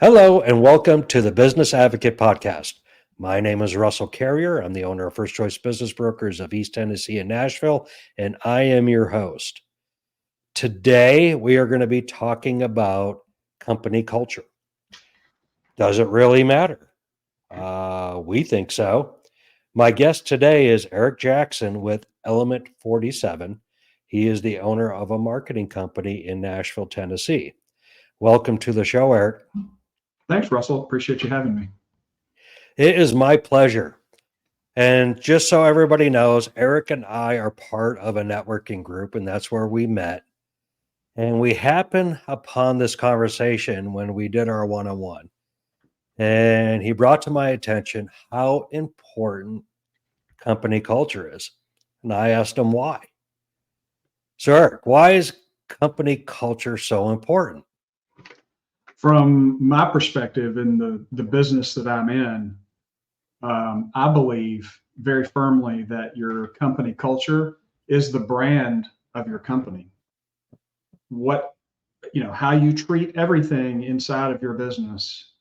Hello, and welcome to the Business Advocate Podcast. My name is Russell Carrier. I'm the owner of First Choice Business Brokers of East Tennessee and Nashville, and I am your host. Today, we are going to be talking about company culture. Does it really matter? We think so. My guest today is Eric Jackson with Element 47. He is the owner of a marketing company in Nashville, Tennessee. Welcome to the show, Eric. Thanks, Russell. Appreciate you having me. It is my pleasure. And just so everybody knows, Eric and I are part of a networking group, and that's where we met. And we happened upon this conversation when we did our one-on-one. And he brought to my attention how important company culture is. And I asked him why. So, Eric, why is company culture so important? From my perspective in the business that I'm in, I believe very firmly that your company culture is the brand of your company. How you treat everything inside of your business,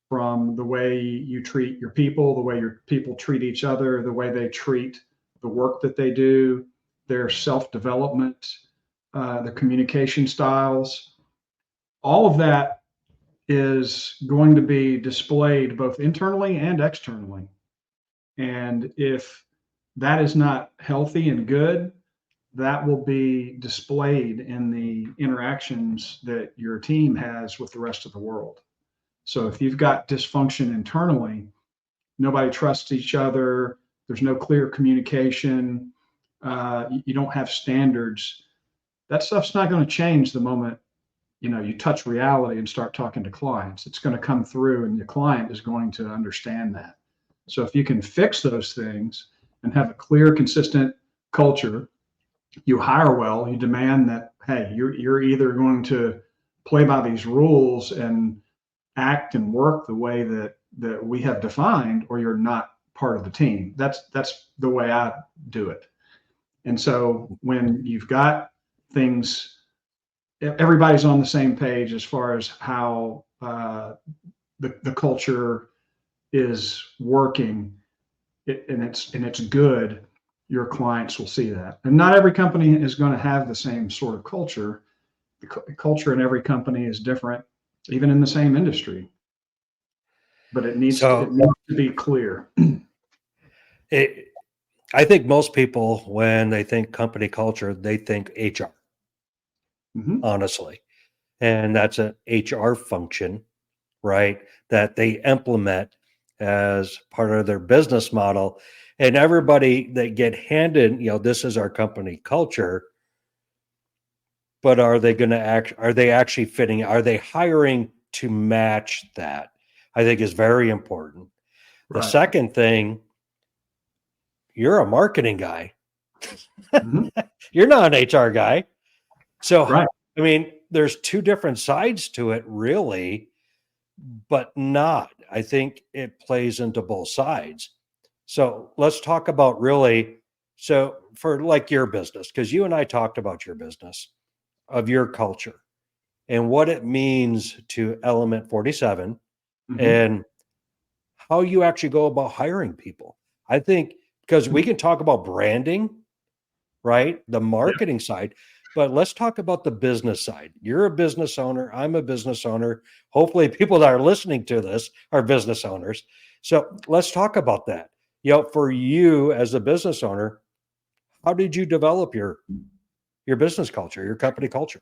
from the way you treat your people, the way your people treat each other, the way they treat the work that they do, their self-development, the communication styles, all of that is going to be displayed both internally and externally. And if that is not healthy and good, that will be displayed in the interactions that your team has with the rest of the world. So if you've got dysfunction internally, nobody trusts each other, there's no clear communication, you don't have standards, that stuff's not going to change the moment you touch reality and start talking to clients. It's going to come through, and the client is going to understand that. So if you can fix those things and have a clear, consistent culture, you hire well, you demand that, hey, you're either going to play by these rules and act and work the way that we have defined, or you're not part of the team. That's the way I do it. And so when you've got things, everybody's on the same page as far as how the culture is working, and it's good, your clients will see that. And not every company is going to have the same sort of culture. The culture in every company is different, even in the same industry. But it needs to be clear. I think most people, when they think company culture, they think HR. Honestly. And that's an HR function, right? That they implement as part of their business model. And everybody that get handed, this is our company culture, but are they actually fitting? Are they hiring to match that? I think is very important. The second thing, you're a marketing guy. You're not an HR guy. So, I mean, there's two different sides to it, really, but not. I think it plays into both sides. So let's talk about so for like your business, because you and I talked about your business, of your culture and what it means to Element 47 and how you actually go about hiring people. I think because we can talk about branding, right? The marketing side. But let's talk about the business side. You're a business owner. I'm a business owner. Hopefully, people that are listening to this are business owners. So let's talk about that. For you as a business owner, how did you develop your business culture, your company culture?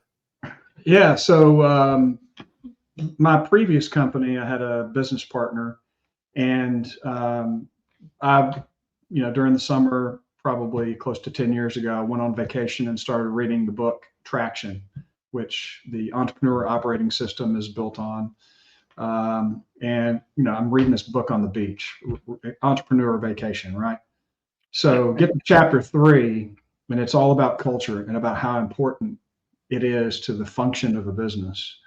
Yeah. So my previous company, I had a business partner, and I, during the summer, probably close to 10 years ago, I went on vacation and started reading the book Traction, which the entrepreneur operating system is built on. And I'm reading this book on the beach, Entrepreneur Vacation, right? So get to chapter 3, and it's all about culture and about how important it is to the function of a business.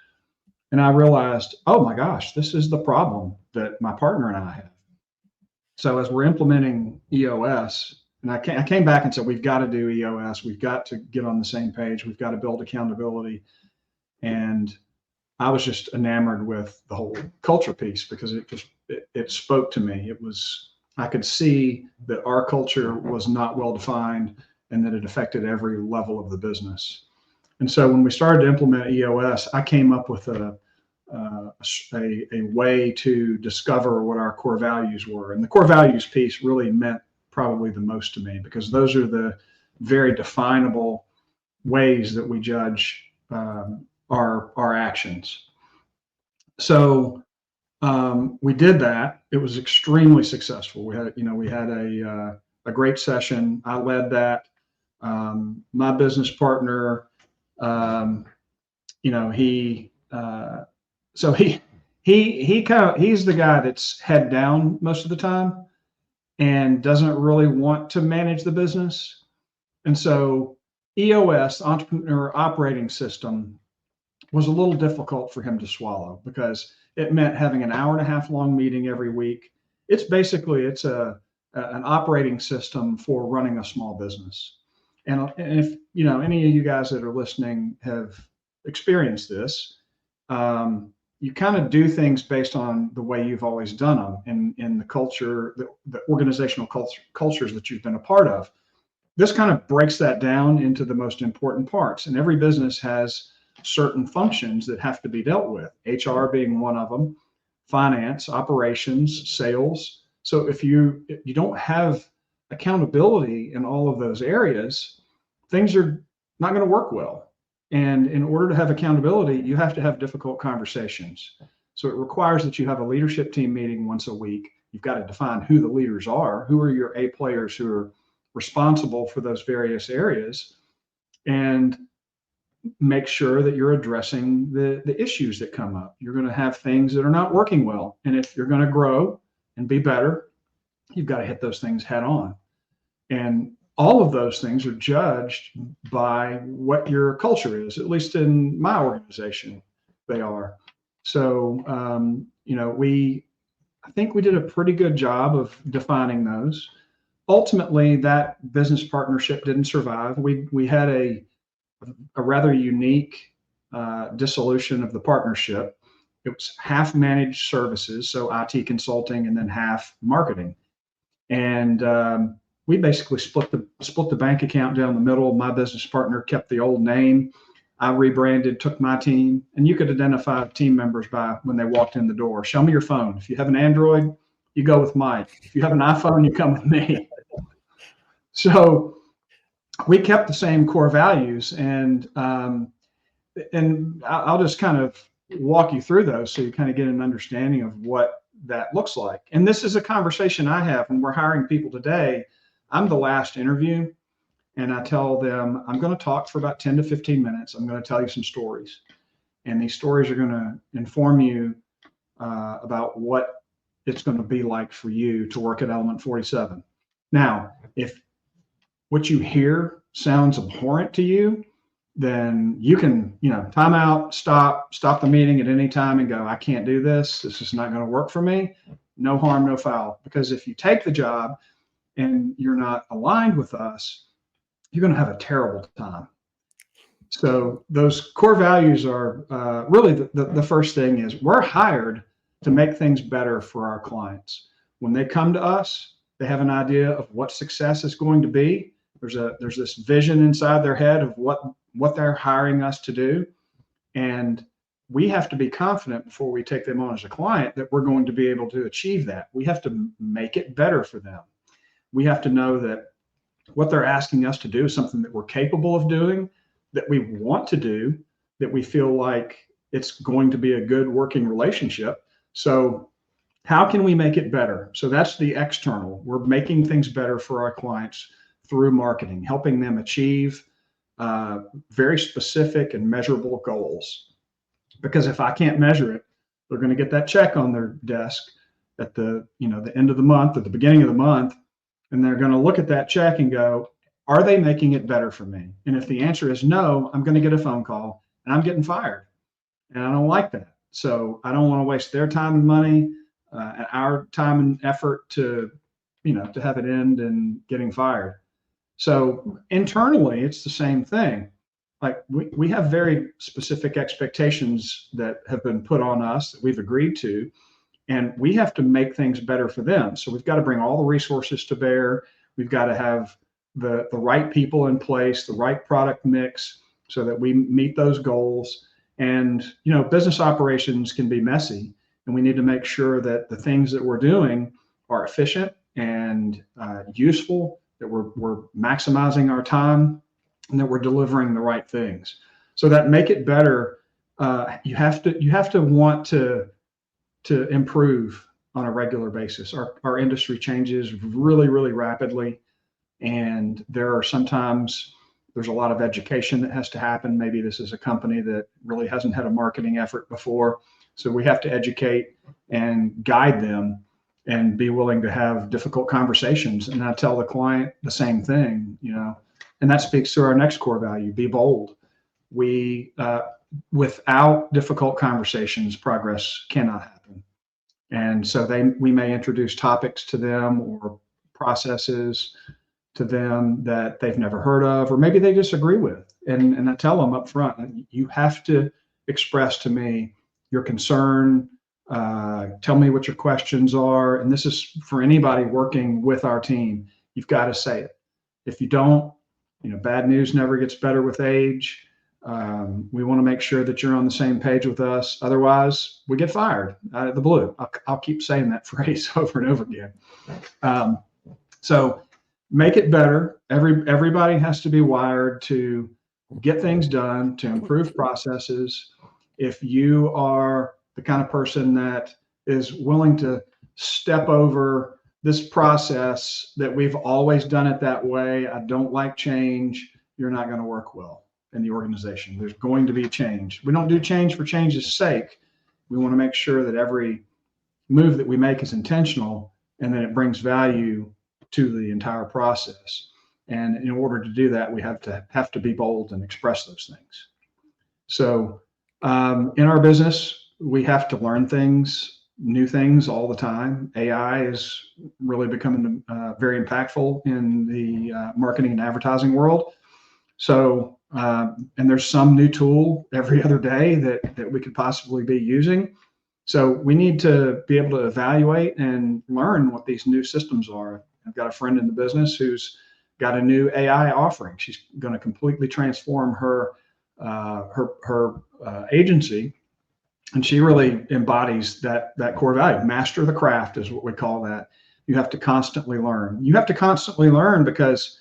And I realized, oh my gosh, this is the problem that my partner and I have. So as we're implementing EOS, and I came back and said, we've got to do EOS. We've got to get on the same page. We've got to build accountability. And I was just enamored with the whole culture piece because it spoke to me. I could see that our culture was not well defined and that it affected every level of the business. And so when we started to implement EOS, I came up with a way to discover what our core values were. And the core values piece really meant probably the most to me because those are the very definable ways that we judge our actions. So we did that. It was extremely successful. We had a great session. I led that. My business partner, you know, he's the guy that's head down most of the time and doesn't really want to manage the business. And so EOS, Entrepreneur Operating System, was a little difficult for him to swallow because it meant having an hour and a half long meeting every week. It's an operating system for running a small business. And if you know any of you guys that are listening have experienced this, you kind of do things based on the way you've always done them in the culture, the organizational cultures that you've been a part of. This kind of breaks that down into the most important parts. And every business has certain functions that have to be dealt with, HR being one of them, finance, operations, sales. So if you don't have accountability in all of those areas, things are not going to work well. And in order to have accountability, you have to have difficult conversations. So it requires that you have a leadership team meeting once a week. You've got to define who the leaders are, who are your A players who are responsible for those various areas, and make sure that you're addressing the issues that come up. You're going to have things that are not working well. And if you're going to grow and be better, you've got to hit those things head on. And all of those things are judged by what your culture is, at least in my organization, they are. So, I think we did a pretty good job of defining those. Ultimately, that business partnership didn't survive. We had a rather unique dissolution of the partnership. It was half managed services, so IT consulting, and then half marketing. And we basically split the bank account down the middle. My business partner kept the old name. I rebranded, took my team, and you could identify team members by when they walked in the door. Show me your phone. If you have an Android, you go with Mike. If you have an iPhone, you come with me. So we kept the same core values, and I'll just kind of walk you through those so you kind of get an understanding of what that looks like. And this is a conversation I have when we're hiring people today. I'm the last interview, and I tell them I'm going to talk for about 10 to 15 minutes. I'm going to tell you some stories, and these stories are going to inform you about what it's going to be like for you to work at Element 47. Now, if what you hear sounds abhorrent to you, then you can, time out, stop the meeting at any time and go, I can't do this. This is not going to work for me. No harm, no foul. Because if you take the job and you're not aligned with us, you're going to have a terrible time. So those core values are really the first thing is we're hired to make things better for our clients. When they come to us, they have an idea of what success is going to be. There's this vision inside their head of what they're hiring us to do. And we have to be confident before we take them on as a client that we're going to be able to achieve that. We have to make it better for them. We have to know that what they're asking us to do is something that we're capable of doing, that we want to do, that we feel like it's going to be a good working relationship. So how can we make it better? So that's the external. We're making things better for our clients through marketing, helping them achieve very specific and measurable goals. Because if I can't measure it, they're going to get that check on their desk at the end of the month, at the beginning of the month, and they're going to look at that check and go, are they making it better for me? And if the answer is no, I'm going to get a phone call and I'm getting fired. And I don't like that. So I don't want to waste their time and money and our time and effort to have it end in getting fired. So internally, it's the same thing. like we have very specific expectations that have been put on us that we've agreed to, and we have to make things better for them. So we've got to bring all the resources to bear. We've got to have the right people in place, the right product mix, so that we meet those goals. And business operations can be messy, and we need to make sure that the things that we're doing are efficient and useful, that we're maximizing our time, and that we're delivering the right things. So that make it better, you have to want to improve on a regular basis. Our industry changes really, really rapidly, and there's a lot of education that has to happen. Maybe this is a company that really hasn't had a marketing effort before, so we have to educate and guide them and be willing to have difficult conversations. And I tell the client the same thing, and that speaks to our next core value: be bold. Without difficult conversations, progress cannot happen. And so we may introduce topics to them or processes to them that they've never heard of, or maybe they disagree with. And I tell them up front, you have to express to me your concern. Tell me what your questions are. And this is for anybody working with our team. You've got to say it. If you don't, bad news never gets better with age. We want to make sure that you're on the same page with us. Otherwise, we get fired out of the blue. I'll keep saying that phrase over and over again. So make it better. Everybody has to be wired to get things done, to improve processes. If you are the kind of person that is willing to step over this process that we've always done it that way, I don't like change, you're not going to work well in the organization. There's going to be change. We don't do change for change's sake. We want to make sure that every move that we make is intentional and that it brings value to the entire process. And in order to do that, we have to be bold and express those things. So in our business, we have to learn new things all the time. AI is really becoming very impactful in the marketing and advertising world. So, and there's some new tool every other day that we could possibly be using. So we need to be able to evaluate and learn what these new systems are. I've got a friend in the business who's got a new AI offering. She's going to completely transform her agency, and she really embodies that core value. Master the craft is what we call that. You have to constantly learn. You have to constantly learn because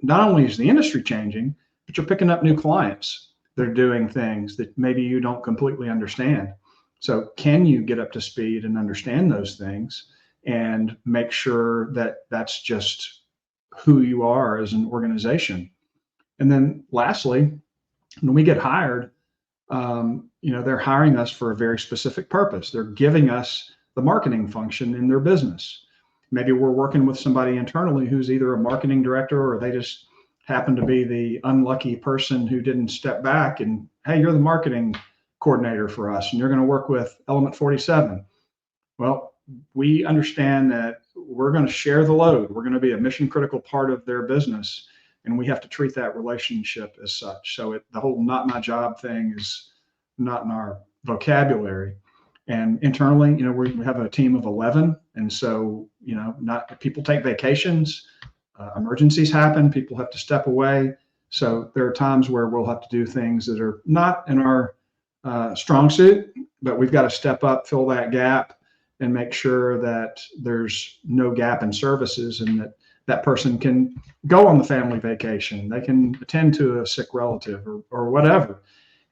not only is the industry changing, but you're picking up new clients. They're doing things that maybe you don't completely understand. So can you get up to speed and understand those things and make sure that that's just who you are as an organization? And then lastly, when we get hired, they're hiring us for a very specific purpose. They're giving us the marketing function in their business. Maybe we're working with somebody internally who's either a marketing director or they just happen to be the unlucky person who didn't step back and, hey, you're the marketing coordinator for us and you're going to work with Element 47. Well, we understand that we're going to share the load. We're going to be a mission critical part of their business, and we have to treat that relationship as such. So the whole not my job thing is not in our vocabulary. And internally, we have a team of 11. And so, not people take vacations, emergencies happen, people have to step away. So there are times where we'll have to do things that are not in our strong suit, but we've got to step up, fill that gap, and make sure that there's no gap in services and that person can go on the family vacation. They can attend to a sick relative or whatever.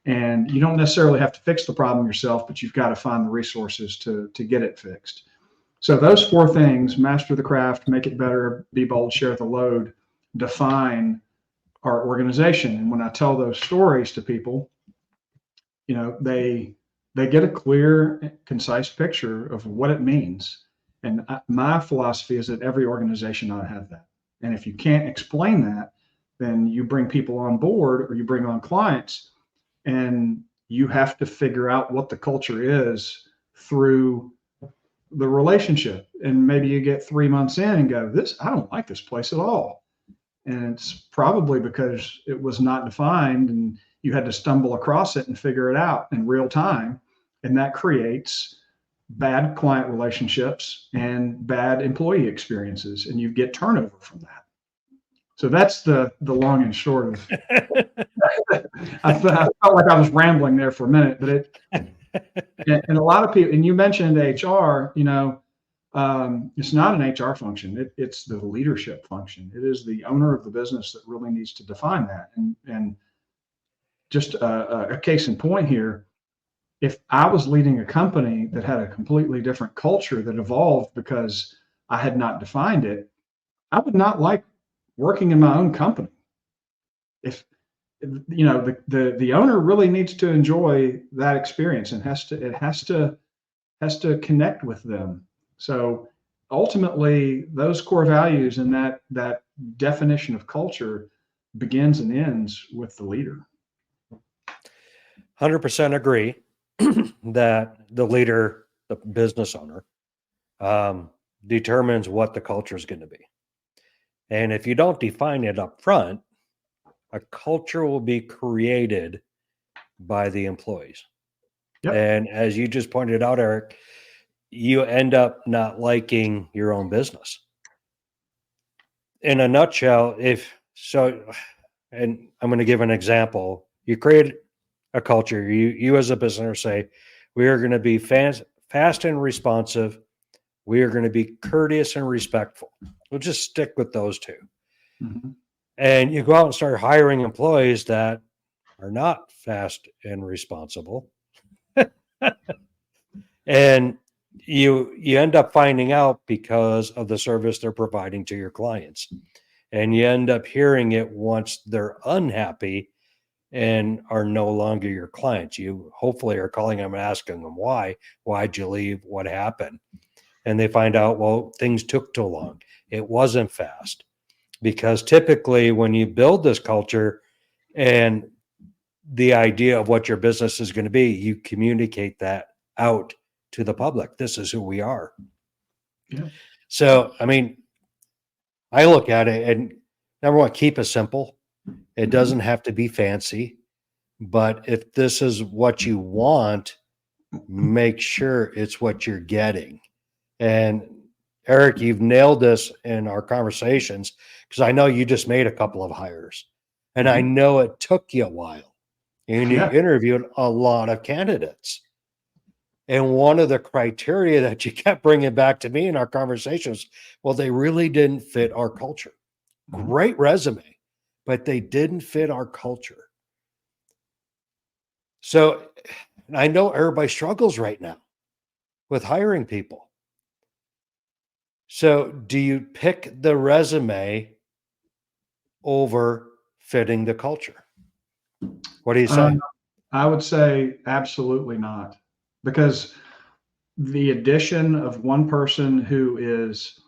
And you don't necessarily have to fix the problem yourself, but you've got to find the resources to get it fixed. So those four things: master the craft, make it better, be bold, share the load, define our organization. And when I tell those stories to people, they get a clear, concise picture of what it means. And my philosophy is that every organization ought to have that. And if you can't explain that, then you bring people on board or you bring on clients, and you have to figure out what the culture is through the relationship. And maybe you get 3 months in and go, I don't like this place at all. And it's probably because it was not defined and you had to stumble across it and figure it out in real time. And that creates bad client relationships and bad employee experiences, and you get turnover from that. So that's the long and short of. I felt like I was rambling there for a minute, but it and a lot of people. And you mentioned HR. It's not an HR function. It's the leadership function. It is the owner of the business that really needs to define that. And just a case in point here, if I was leading a company that had a completely different culture that evolved because I had not defined it, I would not like working in my own company. If the owner really needs to enjoy that experience and has to connect with them. So ultimately, those core values and that definition of culture begins and ends with the leader. 100% agree that the leader, the business owner, determines what the culture is going to be. And if you don't define it up front, a culture will be created by the employees. Yep. And as you just pointed out, Eric, you end up not liking your own business. In a nutshell, and I'm going to give an example. You create a culture. You as a business say, we are going to be fast and responsive. We are going to be courteous and respectful. We'll just stick with those two. Mm-hmm. And you go out and start hiring employees that are not fast and responsible. And you end up finding out because of the service they're providing to your clients. And you end up hearing it once they're unhappy and are no longer your clients. You hopefully are calling them and asking them why'd you leave? What happened? And they find out, well, things took too long. It wasn't fast. Because typically when you build this culture and the idea of what your business is going to be, you communicate that out to the public. This is who we are. Yeah. So, I mean, I look at it and number one, keep it simple. It doesn't have to be fancy, but if this is what you want, make sure it's what you're getting. And Eric, you've nailed this in our conversations because I know you just made a couple of hires and I know it took you a while and you interviewed a lot of candidates. And one of the criteria that you kept bringing back to me in our conversations, well, they really didn't fit our culture. Great resume, but they didn't fit our culture. So I know everybody struggles right now with hiring people. So do you pick the resume over fitting the culture? What do you say? I would say absolutely not, because the addition of one person who is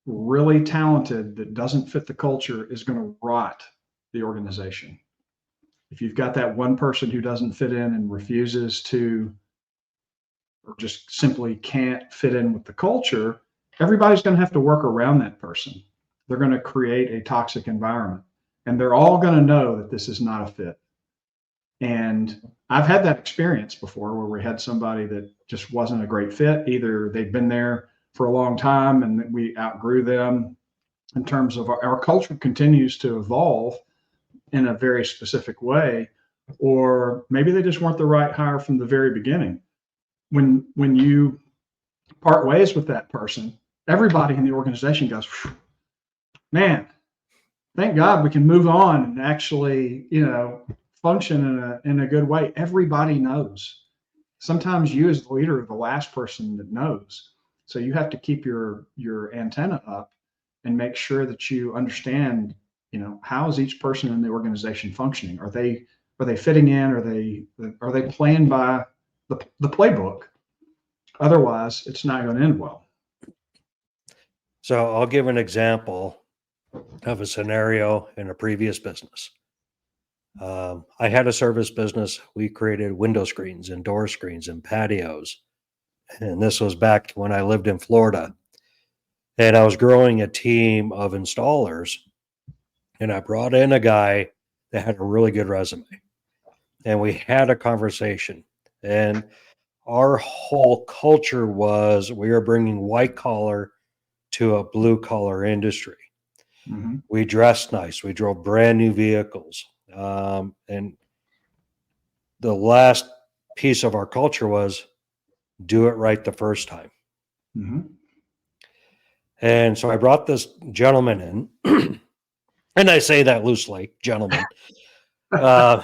really talented that doesn't fit the culture is going to rot the organization. If you've got that one person who doesn't fit in and refuses to, or just simply can't fit in with the culture, everybody's going to have to work around that person. They're going to create a toxic environment, and they're all going to know that this is not a fit. And I've had that experience before where we had somebody that just wasn't a great fit. Either they'd been there for a long time and we outgrew them in terms of our culture continues to evolve in a very specific way, or maybe they just weren't the right hire from the very beginning. When you part ways with that person, everybody in the organization goes, man, thank God we can move on and actually, function in a good way. Everybody knows. Sometimes you as the leader are the last person that knows. So you have to keep your antenna up and make sure that you understand, how is each person in the organization functioning? Are they fitting in? Are they playing by the playbook? Otherwise, it's not going to end well. So I'll give an example of a scenario in a previous business. I had a service business. We created window screens and door screens and patios. And this was back when I lived in Florida. And I was growing a team of installers. And I brought in a guy that had a really good resume. And we had a conversation. And our whole culture was we are bringing white collar to a blue collar industry. Mm-hmm. We dressed nice. We drove brand new vehicles. And the last piece of our culture was do it right the first time. Mm-hmm. And so I brought this gentleman in, and I say that loosely, gentleman. Uh,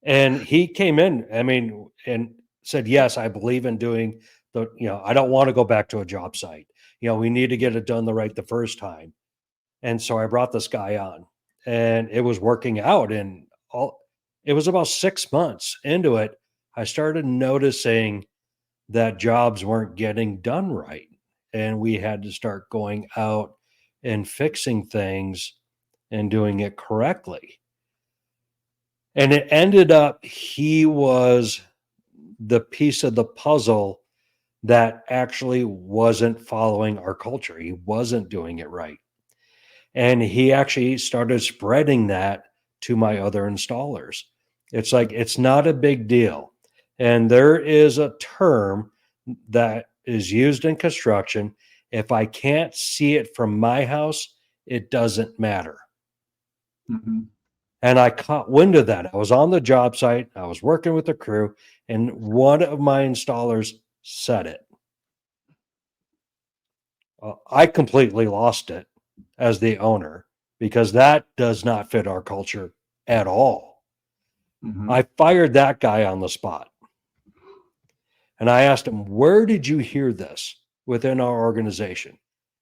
and he came in, I mean, and said, yes, I believe in doing I don't want to go back to a job site. We need to get it done the first time. And so I brought this guy on, and it was working out. And it was about 6 months into it, I started noticing that jobs weren't getting done right. And we had to start going out and fixing things and doing it correctly. And it ended up he was the piece of the puzzle that actually wasn't following our culture. He wasn't doing it right. And he actually started spreading that to my other installers. It's like, it's not a big deal. And there is a term that is used in construction. If I can't see it from my house, it doesn't matter. Mm-hmm. And I caught wind of that. I was on the job site, I was working with the crew, and one of my installers said it. I completely lost it as the owner because that does not fit our culture at all. Mm-hmm. I fired that guy on the spot. And I asked him, where did you hear this within our organization?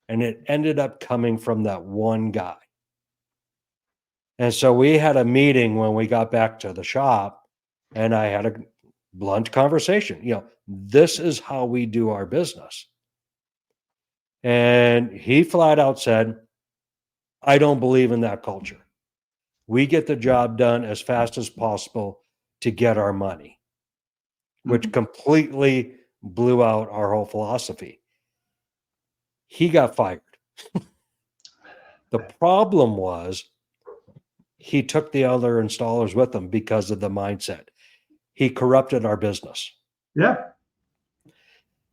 And it ended up coming from that one guy. And so we had a meeting when we got back to the shop, and I had a blunt conversation. This is how we do our business. And he flat out said, I don't believe in that culture. We get the job done as fast as possible to get our money, which completely blew out our whole philosophy. He got fired. The problem was he took the other installers with him because of the mindset. He corrupted our business. Yeah.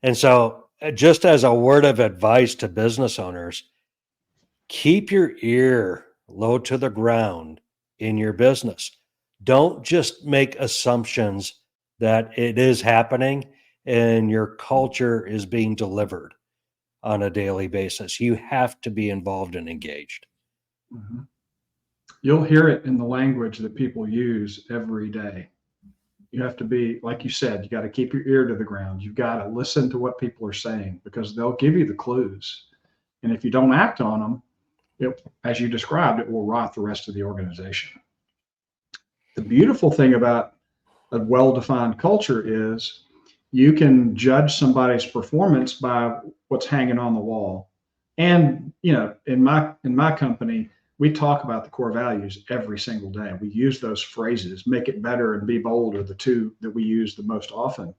And so, just as a word of advice to business owners, keep your ear low to the ground in your business. Don't just make assumptions that it is happening and your culture is being delivered on a daily basis. You have to be involved and engaged. Mm-hmm. You'll hear it in the language that people use every day. You have to be, like you said, you got to keep your ear to the ground. You've got to listen to what people are saying because they'll give you the clues. And if you don't act on them, as you described, it will rot the rest of the organization. The beautiful thing about a well-defined culture is you can judge somebody's performance by what's hanging on the wall. And in my company, we talk about the core values every single day. We use those phrases, make it better and be bold are the two that we use the most often.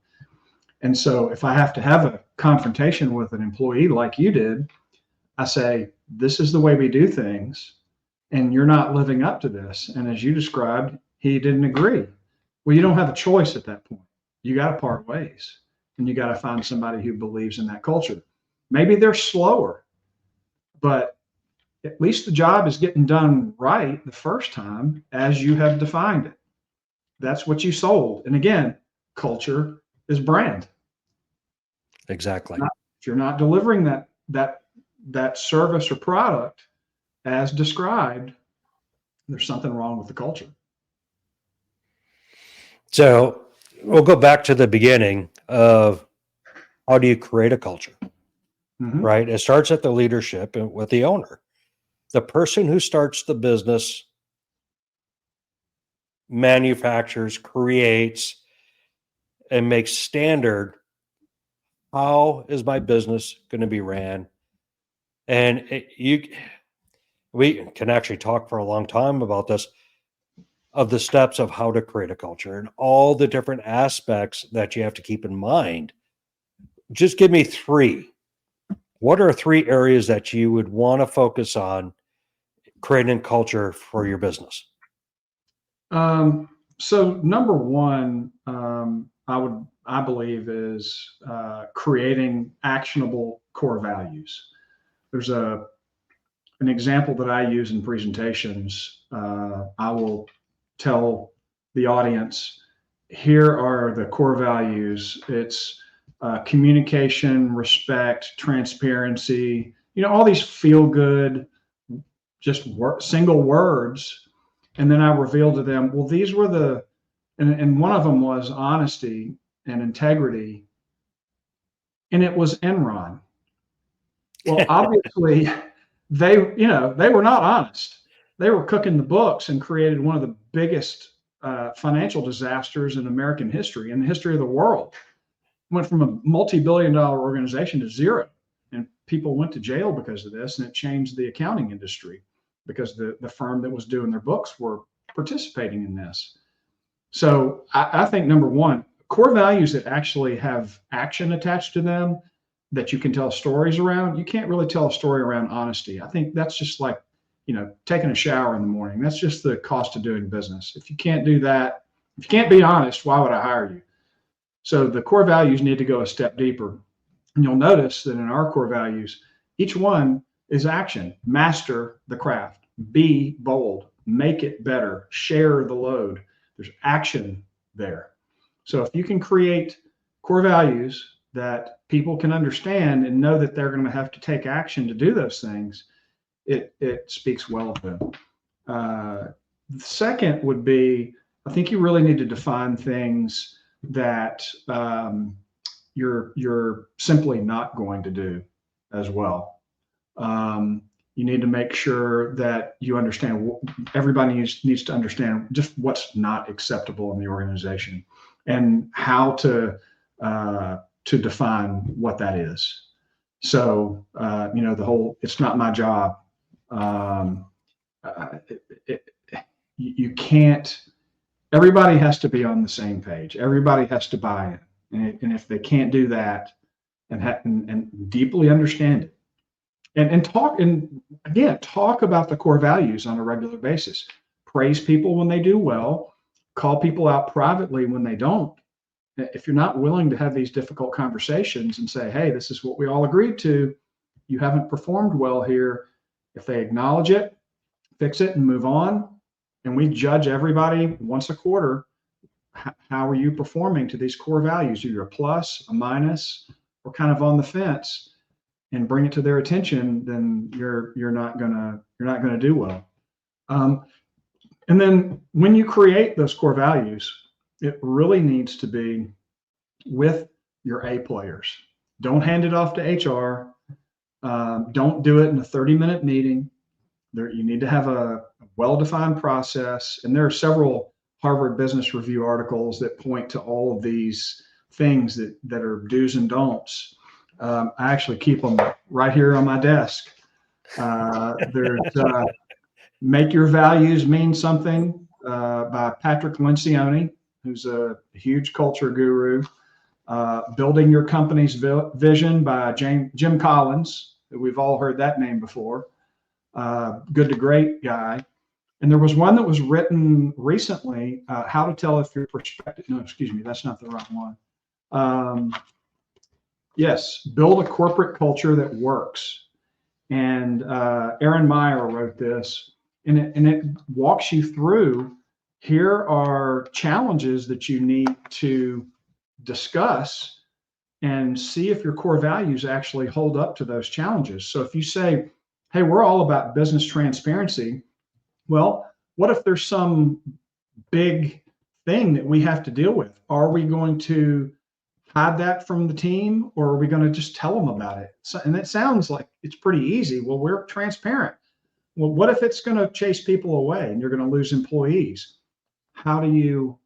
And so if I have to have a confrontation with an employee like you did, I say, this is the way we do things, and you're not living up to this. And as you described, he didn't agree. Well, you don't have a choice at that point. You got to part ways, and you got to find somebody who believes in that culture. Maybe they're slower, but at least the job is getting done right the first time as you have defined it. That's what you sold. And again, culture is brand. Exactly. If you're not delivering that service or product as described, there's something wrong with the culture. So we'll go back to the beginning of how do you create a culture, right? It starts at the leadership and with the owner. The person who starts the business manufactures, creates, and makes standard how is my business going to be ran. And we can actually talk for a long time about this, of the steps of how to create a culture and all the different aspects that you have to keep in mind. Just give me three. What are three areas that you would want to focus on creating culture for your business? So number one, I believe is creating actionable core values. There's an example that I use in presentations. I will tell the audience, here are the core values. It's communication, respect, transparency, all these feel good, just single words. And then I revealed to them, well, these were and one of them was honesty and integrity, and it was Enron. Well, obviously, they were not honest. They were cooking the books and created one of the biggest financial disasters in American history, in the history of the world. Went from a multi-billion-dollar organization to zero, and people went to jail because of this, and it changed the accounting industry because the firm that was doing their books were participating in this. So I think number one, core values that actually have action attached to them that you can tell stories around. You can't really tell a story around honesty. I think that's just like, taking a shower in the morning. That's just the cost of doing business. If you can't do that, if you can't be honest, why would I hire you? So the core values need to go a step deeper. And you'll notice that in our core values, each one is action. Master the craft, be bold, make it better, share the load. There's action there. So if you can create core values that people can understand and know that they're going to have to take action to do those things, it speaks well of them. The second would be, I think you really need to define things that you're simply not going to do as well. You need to make sure that you understand, everybody needs to understand just what's not acceptable in the organization and how to define what that is. So, the whole, it's not my job. You can't, everybody has to be on the same page. Everybody has to buy it. And if they can't do that and deeply understand it, and talk about the core values on a regular basis. Praise people when they do well, call people out privately when they don't. If you're not willing to have these difficult conversations and say, hey, this is what we all agreed to, you haven't performed well here. If they acknowledge it, fix it and move on. And we judge everybody once a quarter. How are you performing to these core values? Are you a plus, a minus, or kind of on the fence? And bring it to their attention, then you're not gonna do well. And then when you create those core values, it really needs to be with your A players. Don't hand it off to HR. Don't do it in a 30-minute meeting. You need to have a well-defined process. And there are several Harvard Business Review articles that point to all of these things that are do's and don'ts. I actually keep them right here on my desk. There's Make Your Values Mean Something by Patrick Lencioni, who's a huge culture guru. Building Your Company's Vision by Jim Collins. We've all heard that name before. Good to Great guy. And there was one that was written recently, How to Tell If Your Perspective. No, excuse me, that's not the right one. Yes, Build a Corporate Culture That Works. And Aaron Meyer wrote this, and it walks you through, here are challenges that you need to discuss and see if your core values actually hold up to those challenges. So if you say, hey, we're all about business transparency, well, what if there's some big thing that we have to deal with? Are we going to hide that from the team, or are we going to just tell them about it? And it sounds like it's pretty easy. Well, we're transparent. Well, what if it's going to chase people away and you're going to lose employees? How do you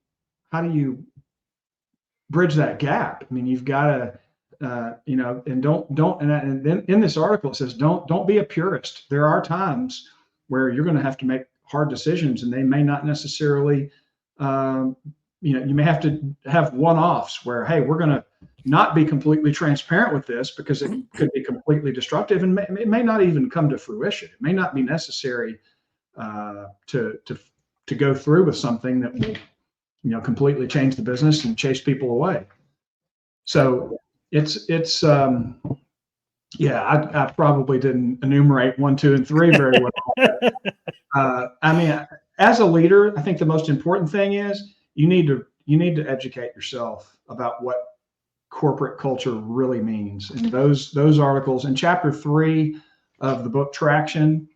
bridge that gap? I mean, you've got to, and then in this article it says, don't be a purist. There are times where you're going to have to make hard decisions, and they may not necessarily, you may have to have one-offs where, hey, we're going to not be completely transparent with this because it could be completely destructive, and it may not even come to fruition. It may not be necessary to go through with something that will completely change the business and chase people away. So it's yeah, I probably didn't enumerate 1, 2, and 3 very well. I mean, as a leader, I think the most important thing is you need to educate yourself about what corporate culture really means. And those articles in chapter 3 of the book Traction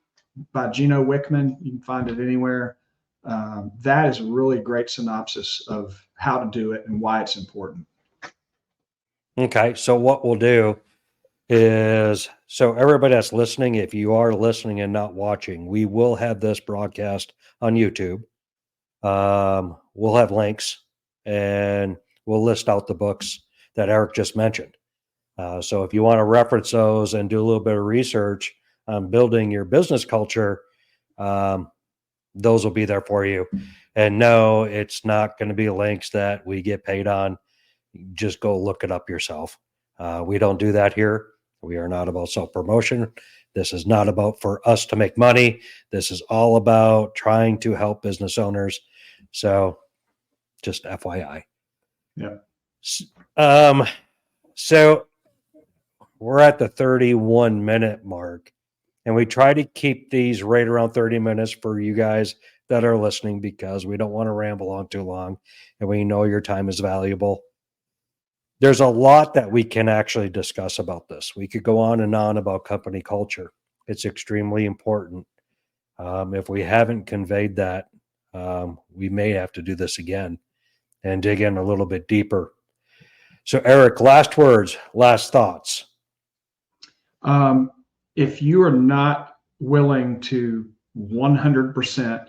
by Gino Wickman, you can find it anywhere. That is a really great synopsis of how to do it and why it's important. Okay, so what we'll do is, so everybody that's listening, if you are listening and not watching, we will have this broadcast on YouTube. We'll have links and we'll list out the books that Eric just mentioned. So if you want to reference those and do a little bit of research on building your business culture, those will be there for you. And no, it's not going to be links that we get paid on. Just go look it up yourself. We don't do that here. We are not about self-promotion. This is not about for us to make money. This is all about trying to help business owners. So just FYI. Yeah. So we're at the 31-minute mark, and we try to keep these right around 30 minutes for you guys that are listening, because we don't want to ramble on too long, and we know your time is valuable. There's a lot that we can actually discuss about this. We could go on and on about company culture. It's extremely important. If we haven't conveyed that, we may have to do this again and dig in a little bit deeper. So, Eric, last words, last thoughts. If you are not willing to 100%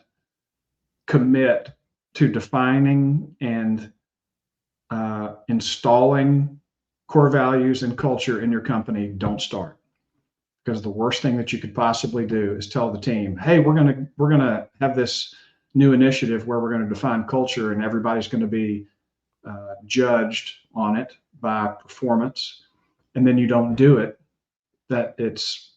commit to defining and installing core values and culture in your company, don't start. Because the worst thing that you could possibly do is tell the team, hey, we're gonna have this new initiative where we're going to define culture, and everybody's going to be judged on it by performance, and then you don't do it. That it's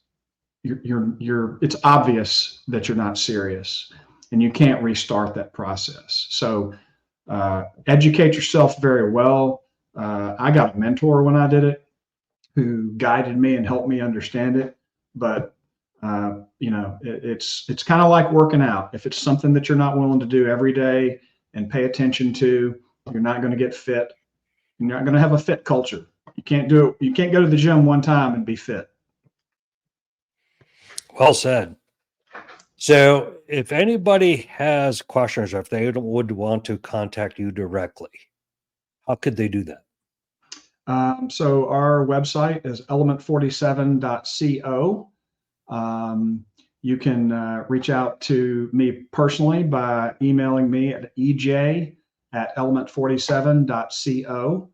obvious that you're not serious, and you can't restart that process. So educate yourself very well. I got a mentor when I did it who guided me and helped me understand it. But it's kind of like working out. If it's something that you're not willing to do every day and pay attention to, you're not going to get fit. You're not going to have a fit culture. You can't do it. You can't go to the gym one time and be fit. Well said. So if anybody has questions, or if they would want to contact you directly, how could they do that? So our website is element47.co. You can reach out to me personally by emailing me at ej@element47.co.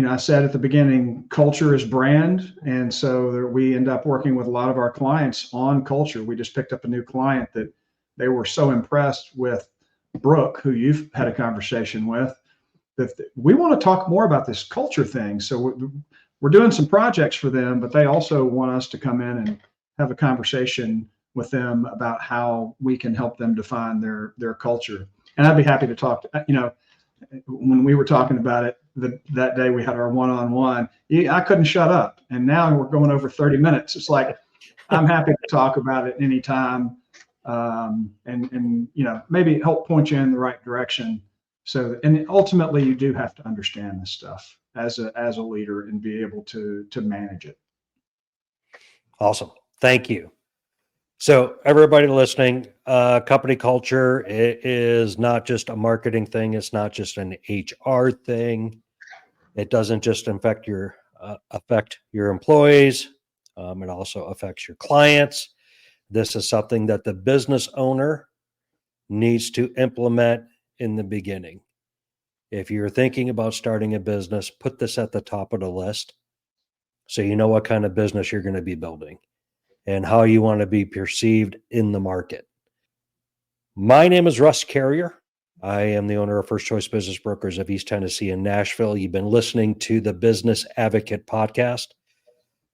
I said at the beginning, culture is brand. And so we end up working with a lot of our clients on culture. We just picked up a new client that they were so impressed with Brooke, who you've had a conversation with, that we want to talk more about this culture thing. So we're doing some projects for them, but they also want us to come in and have a conversation with them about how we can help them define their culture. And I'd be happy to talk. When we were talking about it that day, we had our one-on-one. I couldn't shut up, and now we're going over 30 minutes. It's like I'm happy to talk about it anytime, and maybe help point you in the right direction. So, and ultimately, you do have to understand this stuff as a leader and be able to manage it. Awesome. Thank you. So everybody listening, company culture, it is not just a marketing thing. It's not just an HR thing. It doesn't just affect your employees. It also affects your clients. This is something that the business owner needs to implement in the beginning. If you're thinking about starting a business, put this at the top of the list so you know what kind of business you're going to be building and how you want to be perceived in the market. My name is Russ Carrier. I am the owner of First Choice Business Brokers of East Tennessee and Nashville. You've been listening to the Business Advocate Podcast.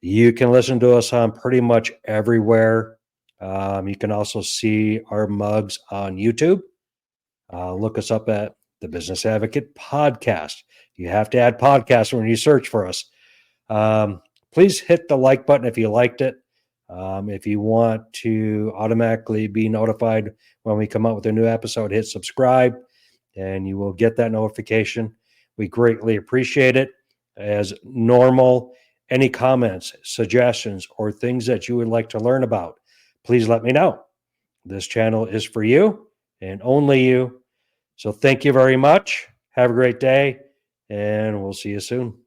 You can listen to us on pretty much everywhere. You can also see our mugs on YouTube. Look us up at the Business Advocate Podcast. You have to add podcast when you search for us. Please hit the like button if you liked it. If you want to automatically be notified when we come out with a new episode, hit subscribe and you will get that notification. We greatly appreciate it. As normal, any comments, suggestions, or things that you would like to learn about, please let me know. This channel is for you and only you. So thank you very much. Have a great day, and we'll see you soon.